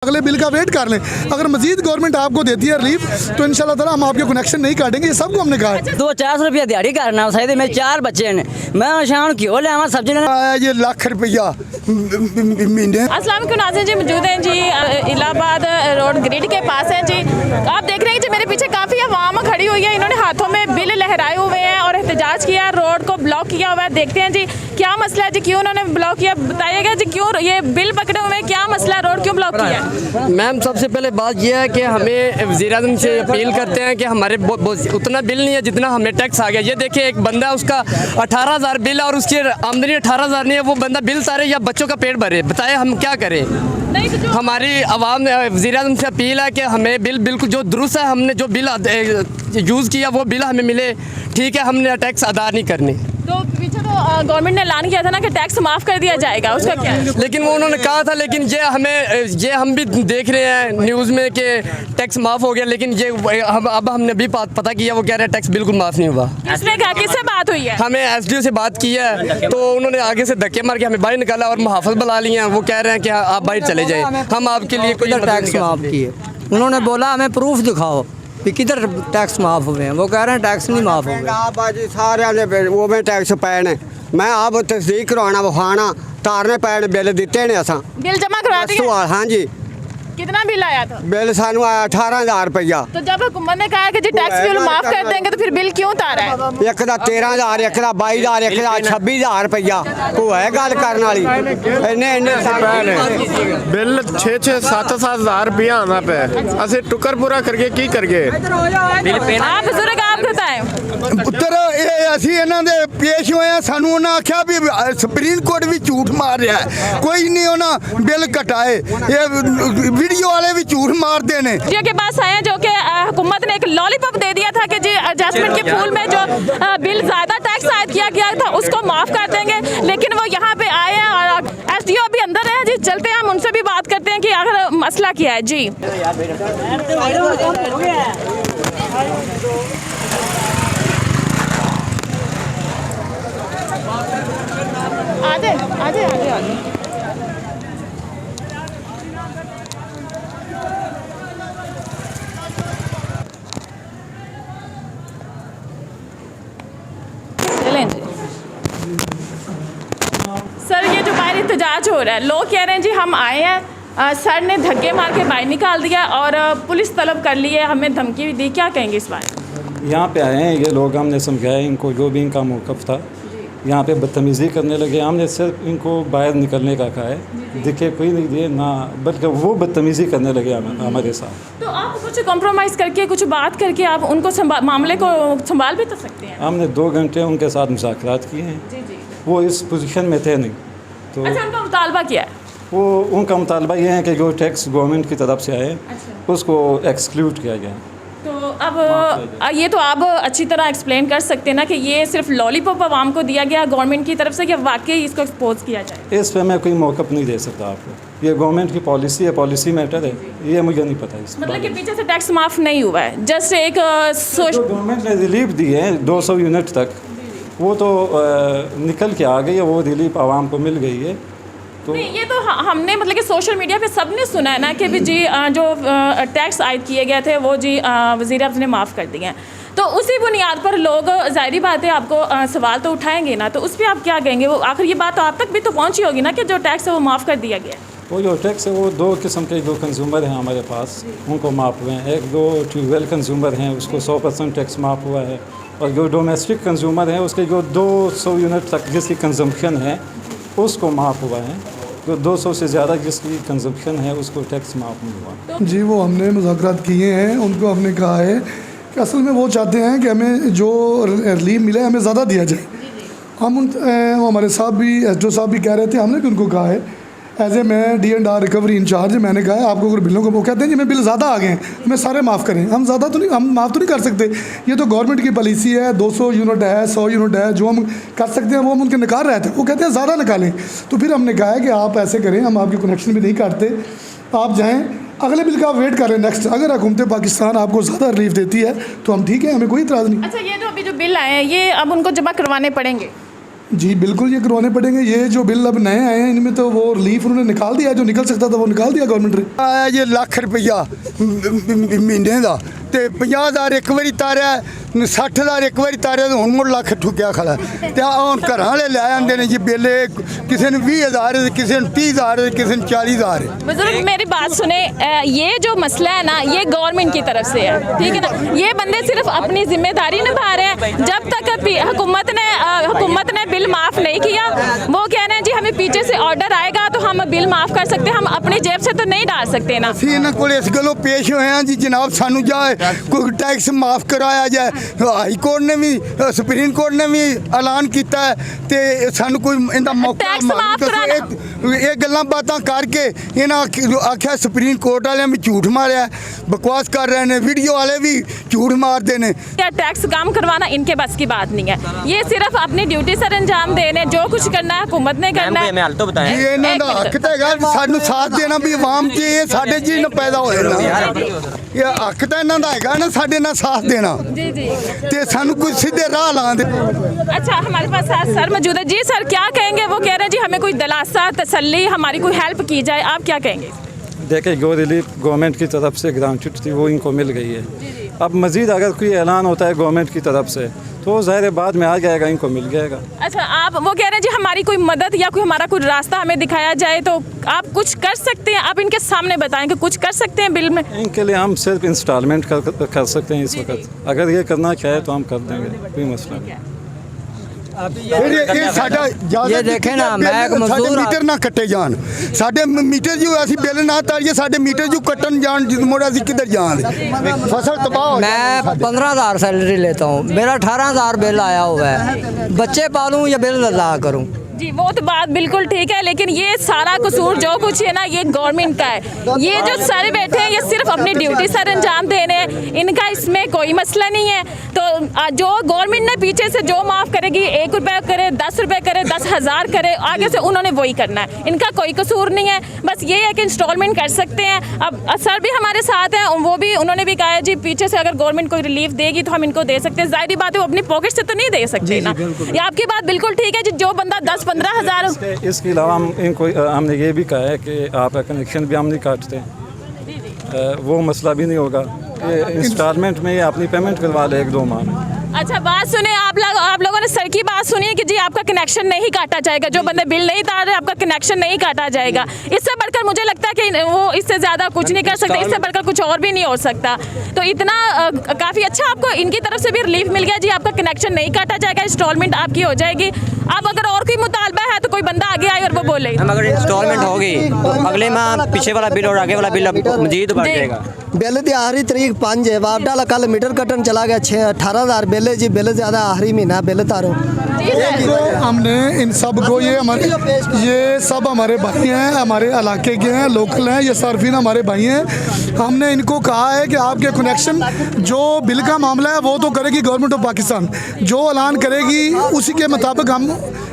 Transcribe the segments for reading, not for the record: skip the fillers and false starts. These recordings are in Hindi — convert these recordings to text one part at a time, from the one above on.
अगले बिल का वेट कर लें। अगर मजीद गवर्नमेंट आपको देती है रिलीफ तो इंशाल्लाह ताला हम आपके कनेक्शन नहीं काटेंगे। ये सबको हमने कहा है। 200-400 रुपया दिहाड़ी करना सही। मेरे 4 बच्चे ने, मैं शाम क्यों ले सब्जी आया ये लाख रुपया महीने। अस्सलाम वालेकुम नाज़रीन जी, मौजूद हैं जी इलाहाबाद रोड ग्रिड के पास हैं जी। आप देख रहे हैं जी मेरे पीछे काफ़ी अवाम खड़ी हुई है। इन्होंने हाथों में बिल लहराए हुए हैं और एहतजाज किया, रोड को ब्लॉक किया हुआ है। देखते हैं जी क्या मसला है जी, क्यों उन्होंने ब्लॉक किया, बताइएगा जी क्यों ये बिल पकड़े हुए हैं, क्या मसला है, रोड क्यों ब्लॉक किया? मैम सबसे पहले बात यह है कि हमें वज़ीर-ए-आज़म से अपील करते हैं कि हमारे उतना बिल नहीं है जितना हमें टैक्स आ गया। ये देखिए एक बंदा है उसका 18,000 बिल और उसकी आमदनी 18,000 नहीं है, वो बंदा बिल तारे या बच्चों का पेट भरे, बताए हम क्या करें। हमारी आवाम वज़ीर-ए-आज़म से अपील है कि हमें बिल बिल्कुल जो दुरुस्त है, हमने जो बिल यूज़ किया वो बिल हमें मिले, ठीक है, हमने टैक्स अदा नहीं करनी। तो पीछे तो गवर्नमेंट ने ऐलान किया था ना कि टैक्स माफ़ कर दिया जाएगा, उसका क्या है? लेकिन वो उन्होंने कहा था, लेकिन ये हम भी देख रहे हैं न्यूज़ में कि टैक्स माफ़ हो गया, लेकिन ये अब हमने भी पता किया, वो कह रहे हैं टैक्स बिल्कुल माफ़ नहीं हुआ। किसने कहा, किससे बात हुई है? हमें एसडीओ से बात की है तो उन्होंने आगे से धक्के मार के हमें बाहर निकाला और मुहाफ़िज़ बुला लिए हैं। वो कह रहे हैं कि आप बाहर चले जाएं, हम आपके लिए कोई टैक्स माफ़ किए। उन्होंने बोला हमें प्रूफ दिखाओ कि किधर टैक्स माफ़ हुए हैं। वो कह रहे हैं टैक्स नहीं माफ़ हुए। आप जी सारे वो में टैक्स पे ने, मैं आप तस्दीक करवाना विखाना तारने पैने बिल दिते ने असा बिल जमा करवा दिए? हाँ जी। कितना बिल आया था? बिल सानू आया 18,000 रुपया। तो जब हुकूमत ने कहा कि जी टैक्स बिल माफ कर देंगे तो फिर बिल क्यों उतारा है? एक दा 13,000, एक दा 22,000, एक दा 26,000 रुपया। को है गल करने वाली बिल 6-7 हज़ार रुपया आना पे असे टुकर पूरा करके की करगे। आप बुजुर्ग आप बताएं। पुत्र ਅਸੀਂ ਇਹਨਾਂ ਦੇ ਪੇਸ਼ ਹੋਏ ਆ। ਸਾਨੂੰ ਉਹਨਾਂ ਆਖਿਆ ਵੀ ਸੁਪਰੀਮ ਕੋਰਟ ਵੀ ਝੂਠ ਮਾਰ ਰਿਹਾ ਹੈ, ਕੋਈ ਨਹੀਂ ਉਹਨਾਂ ਬਿੱਲ ਘਟਾਏ। ਇਹ वीडियो वाले भी झूठ मारते हैं। जी के पास आए हैं जो कि हुकूमत ने एक लॉलीपॉप दे दिया था कि जी एडजस्टमेंट के फूल में जो बिल ज़्यादा टैक्स आयद किया गया था उसको माफ़ कर देंगे, लेकिन वो यहाँ पे आए हैं और एसडीओ भी अंदर है जी। चलते हैं हम उनसे भी बात करते हैं कि आखिर मसला क्या है जी। आजे आजे आजे आजे सर, ये जो बाहर एहतजाज हो रहा है, लोग कह रहे हैं जी हम आए हैं, सर ने धक्के मार के बाहर निकाल दिया और पुलिस तलब कर ली है, हमें धमकी भी दी, क्या कहेंगे इस बारे? यहाँ पे आए हैं ये लोग, हमने समझाया इनको जो भी इनका मौक़िफ़ था। यहाँ पे बदतमीज़ी करने लगे, हमने सिर्फ इनको बाहर निकलने का कहा है, दिखे कोई नहीं दिए ना, बल्कि वो बदतमीज़ी करने लगे हमारे साथ। तो आप कुछ कॉम्प्रोमाइज़ करके कुछ बात करके आप उनको मामले को संभाल भी तो सकते हैं। हमने 2 घंटे उनके साथ मुज़ाकरात किए हैं। जी जी। वो इस पोजीशन में थे नहीं। तो अच्छा, उनका मुतालबा क्या है? वो उनका मुतालबा ये है कि जो टैक्स गवर्नमेंट की तरफ से आए उसको एक्सक्लूड किया गया। तो अब ये तो आप अच्छी तरह एक्सप्लेन कर सकते हैं ना कि ये सिर्फ लॉलीपॉप आवाम को दिया गया गवर्नमेंट की तरफ से, या वाकई इसको एक्सपोज किया जाए? इस पर मैं कोई मौक़िफ़ नहीं दे सकता आपको। ये गवर्नमेंट की पॉलिसी है, पॉलिसी मैटर है, ये मुझे नहीं पता। इस मतलब कि पीछे से टैक्स माफ़ नहीं हुआ है, जस्ट एक जो गवर्नमेंट ने रिलीफ दी है 200 यूनिट तक, वो तो निकल के आ गई है, वो रिलीफ आवाम को मिल गई है। तो नहीं, ये तो हमने मतलब कि सोशल मीडिया पे सबने सुना है ना कि भी जी जो टैक्स आयद किए गए थे वो जी वज़ीर-ए-आज़म ने माफ़ कर दिए हैं। तो उसी बुनियाद पर लोग ज़ाहिरी बात है आपको सवाल तो उठाएंगे ना, तो उस पर आप क्या कहेंगे? वो आखिर ये बात तो आप तक भी तो पहुँची होगी ना कि जो टैक्स है वो माफ़ कर दिया गया। वो जो टैक्स है वो 2 किस्म के जो कंज्यूमर हैं हमारे पास, उनको माफ़ हुए हैं। एक 2 ट्यूबवेल कंज्यूमर हैं, उसको 100% टैक्स माफ़ हुआ है, और जो डोमेस्टिक कंज्यूमर हैं उसके जो 200 यूनिट तक जिसकी कंजम्पशन है उसको माफ़ हुआ है। जो 200 से ज़्यादा जिसकी कंजम्पशन है उसको टैक्स माफ़ नहीं हुआ। जी, वो हमने मुज़ाकरात किए हैं, उनको हमने कहा है कि असल में वो चाहते हैं कि हमें जो रिलीफ मिले हमें ज़्यादा दिया जाए। हम वो हमारे साहब भी एसडीओ साहब भी कह रहे थे, हमने भी उनको कहा है एज ए मैं D&R रिकवरी इंचार्ज, मैंने कहा है आपको अगर बिलों को, वो कहते हैं जी हमें बिल ज़्यादा आ गए हैं, हमें सारे माफ़ करें। हम ज़्यादा तो नहीं, हम माफ़ तो नहीं कर सकते, ये तो गवर्नमेंट की पॉलिसी है। 200 यूनिट है, 100 यूनिट है, जो हम कर सकते हैं वो हम उनके निकाल रहे थे। वो कहते हैं ज़्यादा निकालें, तो फिर हमने कहा है कि आप ऐसे करें, हम आपकी कनेक्शन भी नहीं काटते, आप जाएँ अगले बिल का वेट करें नेक्स्ट। अगर हुकूमत पाकिस्तान आपको ज़्यादा रिलीफ देती है तो हम ठीक है, हमें कोई इतराज़ नहीं। अच्छा, ये जो अभी जो बिल आए हैं ये अब उनको जमा करवाने पड़ेंगे? जी बिल्कुल, ये करवाने पड़ेंगे। ये जो बिल अब नए आए हैं इनमें तो वो रिलीफ उन्होंने निकाल दिया, जो निकल सकता था वो निकाल दिया गवर्नमेंट ने। आया ये लाख रुपया महीने का ते 50,000 एक बारी तारिया, 60,000 एक बारी तारिया, तो हुण मुड़ लख ठुकिया खड़ा ते हुण घर वाले लै आंदे ने जी बिल, किसी ने 20,000 किसी ने 30,000 किसी ने 40,000। बुजुर्ग मेरी बात सुने, ये जो मसला है ना ये गवर्नमेंट की तरफ से है, ठीक है ना। ये बंदे सिर्फ अपनी जिम्मेदारी निभा रहे हैं। जब तक हुकूमत ने बिल माफ़ नहीं किया, वो कह रहे हैं जी हमें पीछे से ऑर्डर आएगा तो हम बिल माफ़ कर सकते हैं, हम अपनी जेब से तो नहीं डाल सकते ना। ਅਸੀਂ ਇਹਨਾਂ ਕੋਲ ਇਸ ਗੱਲੋਂ ਪੇਸ਼ ਹੋਏ ਹਾਂ ਜੀ ਜਨਾਬ, ਸਾਨੂੰ ਜਾਂ ਕੋਈ ਟੈਕਸ ਮਾਫ ਕਰਾਇਆ ਜਾਏ। ਹਾਈ ਕੋਰਟ ਨੇ ਵੀ ਸੁਪਰੀਮ ਕੋਰਟ ਨੇ ਵੀ ਐਲਾਨ ਕੀਤਾ ਹੈ ਤੇ ਸਾਨੂੰ ਕੋਈ ਇਹਦਾ ਮੌਕਾ ਟੈਕਸ ਮਾਫ਼ ਇਹ ਗੱਲਾਂ ਬਾਤਾਂ ਕਰਕੇ ਇਹਨਾਂ ਆਖਿਆ ਸੁਪਰੀਮ ਕੋਰਟ ਵਾਲਿਆਂ ਵੀ ਝੂਠ ਮਾਰਿਆ, बकवास कर रहे हैं, वीडियो वाले भी झूठ मारते हैं। क्या टैक्स कम करवाना इनके बस की बात नहीं है, ये सिर्फ अपनी ड्यूटी सर अंजाम देने, जो कुछ करना है हुकूमत ने करना है। जी ਇਹਨਾਂ ਦਾ ਹੱਕ ਤਾਂ ਹੈਗਾ ਸਾਨੂੰ ਸਾਥ ਦੇਣਾ ਵੀ ਆਵਾਮ 'ਚ ਇਹ ਸਾਡੇ ਜੀ ਨੂੰ ਪੈਦਾ ਹੋਏ ਨਾ, ਇਹ ਹੱਕ ਤਾਂ ਇਹਨਾਂ ਦਾ ਹੈਗਾ ਨਾ ਸਾਡੇ ਨਾਲ ਸਾਥ ਦੇਣਾ जी जी। ਤੇ ਸਾਨੂੰ ਕੋਈ ਸਿੱਧੇ ਰਾਹ ਲਾਉਂਦੇ। अच्छा हमारे पास सर मौजूद है जी। सर क्या कहेंगे? वो कह रहे हैं जी हमें कोई दिलासा तसल्ली हमारी कोई हेल्प की जाए, आप क्या कहेंगे? देखिए गो रिलीफ गवर्नमेंट की तरफ से ग्रांटेड थी, वो इनको मिल गई है। अब मज़ीद अगर कोई ऐलान होता है गवर्नमेंट की तरफ से तो ज़ाहिर है बाद में आ जाएगा, इनको मिल जाएगा। अच्छा, आप वो कह रहे हैं जी हमारी कोई मदद या कोई हमारा कोई रास्ता हमें दिखाया जाए, तो आप कुछ कर सकते हैं? आप इनके सामने बताएं कि कुछ कर सकते हैं बिल में। इनके लिए हम सिर्फ इंस्टॉलमेंट कर सकते हैं इस वक्त, अगर ये करना चाहे तो हम कर देंगे, कोई मसला नहीं। ਫਿਰ ਇਹ ਸਾਡਾ ये देखें ना, मैं एक ਸਾਡੇ मजदूर ਮੀਟਰ ਨਾ ਕੱਟੇ ਜਾਣ, ਸਾਡੇ ਮੀਟਰ ਜੋ ਅਸੀਂ ਬਿੱਲ ਨਾ ਤਾਰੀਏ, ਸਾਡੇ ਮੀਟਰ ਜੋ ਕੱਟਣ ਜਾਣ ਮੋੜ ਅਸੀਂ ਕਿੱਧਰ ਜਾਣ, ਫਸਲ ਤਬਾਹ ਹੋ मैं 15,000 सैलरी लेता हूँ, मेरा 18,000 बिल आया हुआ है, बच्चे पालूँ या बिल अदा करूँ? जी वो तो बात बिल्कुल ठीक है, लेकिन ये सारा कसूर जो कुछ है ना ये गवर्नमेंट का है। ये जो सर बैठे हैं ये सिर्फ अपनी ड्यूटी सर अंजाम दे रहे हैं, इनका इसमें कोई मसला नहीं है। तो जो गवर्नमेंट ने पीछे से जो माफ़ करेगी, 1 रुपये करे, 10 रुपये करे, 10,000 करे, आगे से उन्होंने वही करना है, इनका कोई कसूर नहीं है। बस ये है कि इंस्टॉलमेंट कर सकते हैं। अब सर भी हमारे साथ हैं, वो भी उन्होंने भी कहा है जी पीछे से अगर गवर्नमेंट कोई रिलीफ देगी तो हम इनको दे सकते हैं। ज़ाहिर बात है वो अपनी पॉकेट से तो नहीं दे सकते ना। ये आपकी बात बिल्कुल ठीक है जी, जो बंदा 10-15,000। इसके अलावा हम इनको हमने ये भी कहा है कि आपका कनेक्शन भी हम नहीं काटते, वो मसला भी नहीं होगा। ये इंस्टॉलमेंट में ये अपनी पेमेंट करवा ले 1-2 माह में। अच्छा बात सुने, आप लोगों ने सर की बात सुनी है कि जी आपका कनेक्शन नहीं काटा जाएगा, जो बंदे बिल नहीं तार रहे आपका कनेक्शन नहीं काटा जाएगा। इससे बढ़कर मुझे लगता है कि वो इससे ज़्यादा कुछ नहीं कर सकते, इससे बढ़कर कुछ और भी नहीं हो सकता। तो इतना काफ़ी अच्छा आपको इनकी तरफ से भी रिलीफ मिल गया जी, आपका कनेक्शन नहीं काटा जाएगा, इंस्टॉलमेंट आपकी हो जाएगी। अब अगर और कोई मुतालबा है तो कोई बंदा आगे आए और वो बोले हम अगर इंस्टॉलमेंट होगी तो अगले माह पीछे वाला बिल और आगे वाला बिल मजीद बढ़ जाएगा। बिल की आखिरी तरीक 5 है, वाप डाला कल मीटर कटन चला गया 18,000 बिल है जी, बिल ज़्यादा आखिरी महीना बिल तारो। तो हमने इन सब को ये सब हमारे भाई हैं, हमारे इलाके के हैं, लोकल हैं, ये सर्फिन हमारे भाई हैं। हमने इनको कहा है कि आपके कनेक्शन जो बिल का मामला है वो तो करेगी गवर्नमेंट ऑफ पाकिस्तान, जो ऐलान करेगी उसी के मुताबिक हम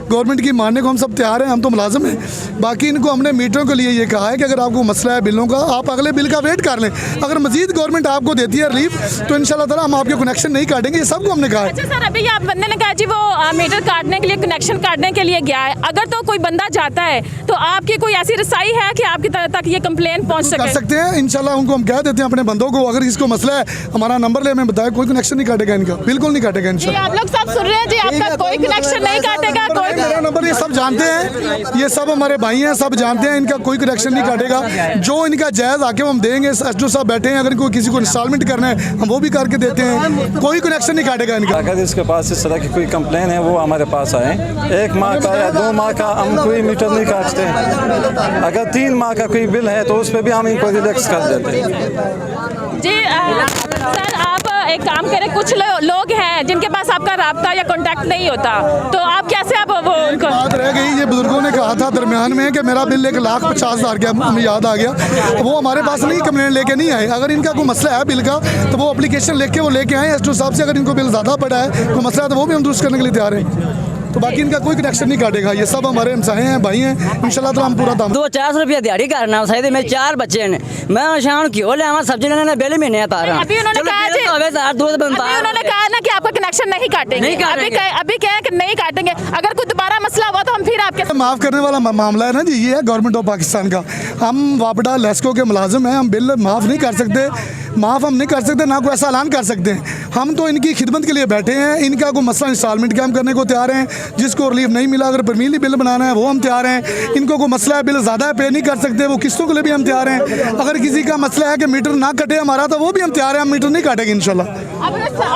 गवर्नमेंट की मानने को हम सब तैयार हैं, हम तो मुलाजिम हैं। बाकी इनको हमने मीटरों के लिए ये कहा है कि अगर आपको मसला है बिलों का, आप अगले बिल का वेट कर लें। अगर मजीद गवर्नमेंट आपको देती है रिलीफ तो इंशाल्लाह ताला हम आपके कनेक्शन नहीं काटेंगे, ये सबको हमने कहा है। अच्छा सर, अभी आप बंदे ने कहा जी वो मीटर काटने के लिए, कनेक्शन काटने के लिए गया है, अगर तो कोई बंदा जाता है तो आपकी कोई ऐसी रसाई है कि आपकी तरह तक ये कंप्लेन पहुंच सके? कर सकते हैं इंशाल्लाह, उनको हम कह देते हैं अपने बंदों को, अगर इसको मसला है हमारा नंबर ले, हमें बताया, कोई कनेक्शन नहीं काटेगा इनका, बिल्कुल नहीं काटेगा इंशाल्लाह। आप लोग सब सुन रहे हैं जी, आपका कोई कनेक्शन नहीं काटेगा, कोई मेरा नंबर ये सब जानते हैं, ये सब हमारे भाई हैं, सब जानते हैं, इनका कोई कनेक्शन नहीं काटेगा। जो इनका जायज़ आके हम देंगे, एसडीओ साहब बैठे हैं, अगर इनको किसी को इंस्टॉलमेंट करना है हम वो भी करके देते हैं, कोई कनेक्शन नहीं काटेगा इनका। अगर इसके पास इस तरह की कोई कंप्लेन है वो हमारे पास आए, 1 माह का या 2 माह का हम कोई मीटर नहीं काटते। अगर 3 माह का कोई बिल है तो उस पर भी हम इनको रिलैक्स कर देते हैं जी। सर आप एक काम करें, कुछ लोग हैं जिनके पास आपका राब्ता या कांटेक्ट नहीं होता, तो आप कैसे आप वो उनको बात रह गई, ये बुजुर्गों ने कहा था दरमियान में कि मेरा बिल 1,50,000 का, हमें याद आ गया, वो हमारे पास नहीं कंप्लेंट लेके नहीं आए। अगर इनका कोई मसला है बिल का तो वो एप्लीकेशन लेके वो लेके आए एसडीओ साहब से, अगर इनको बिल ज़्यादा पड़ा है कोई मसला है तो वो भी हम दुरुस्त करने के लिए तैयार हैं। तो बाकी इनका कोई कनेक्शन नहीं काटेगा। ये सब हमारे हमसाए हैं, भाई हैं, इंशाल्लाह ताला हम पूरा दाम 200-400 रुपया दिहाड़ी करना सही। मेरे 4 बच्चे ने, मैं शाम क्यों ले आवा सब्जी लेने बिल महीने तारा। अभी उन्होंने कहा ना कि आपका कनेक्शन नहीं काटेंगे, अभी कहें कि नहीं काटेंगे। अगर कोई दोबारा मसला हुआ तो हम फिर आपके माफ़ करने वाला मामला है ना जी, ये है गवर्नमेंट ऑफ पाकिस्तान का। हम वापडा लेस्को के मुलाजिम हैं, हम बिल माफ़ नहीं कर सकते, माफ़ हम नहीं कर सकते, ना कोई ऐसा ऐलान कर सकते हैं। हम तो इनकी खिदमत के लिए बैठे हैं। इनका कोई मसला इंस्टॉलमेंट का हम करने को तैयार हैं, जिसको रिलीफ नहीं मिला अगर परमीली बिल बनाना है वो हम तैयार हैं। इनको कोई मसला है बिल ज़्यादा पे नहीं कर सकते, वो किस्तों के लिए भी हम तैयार हैं। अगर किसी का मसला है कि मीटर ना कटे हमारा, तो वो भी हम तैयार हैं, हम मीटर नहीं काटेंगे इंशाल्लाह।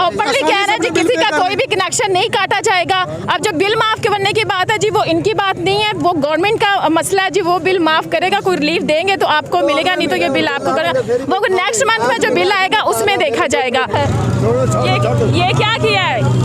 ओपनली कह रहे हैं जी किसी का कोई भी कनेक्शन नहीं काटा जाएगा। अब जो बिल माफ़ करने की बात है जी, वो इनकी बात नहीं है, वो गवर्नमेंट का मसला है जी। वो बिल माफ़ करेगा, कोई रिलीफ देंगे तो आपको मिलेगा, नहीं तो ये बिल आपको करेगा। वो नेक्स्ट मंथ में जो बिल आएगा उसमें देखा जाएगा। ये क्या किया है।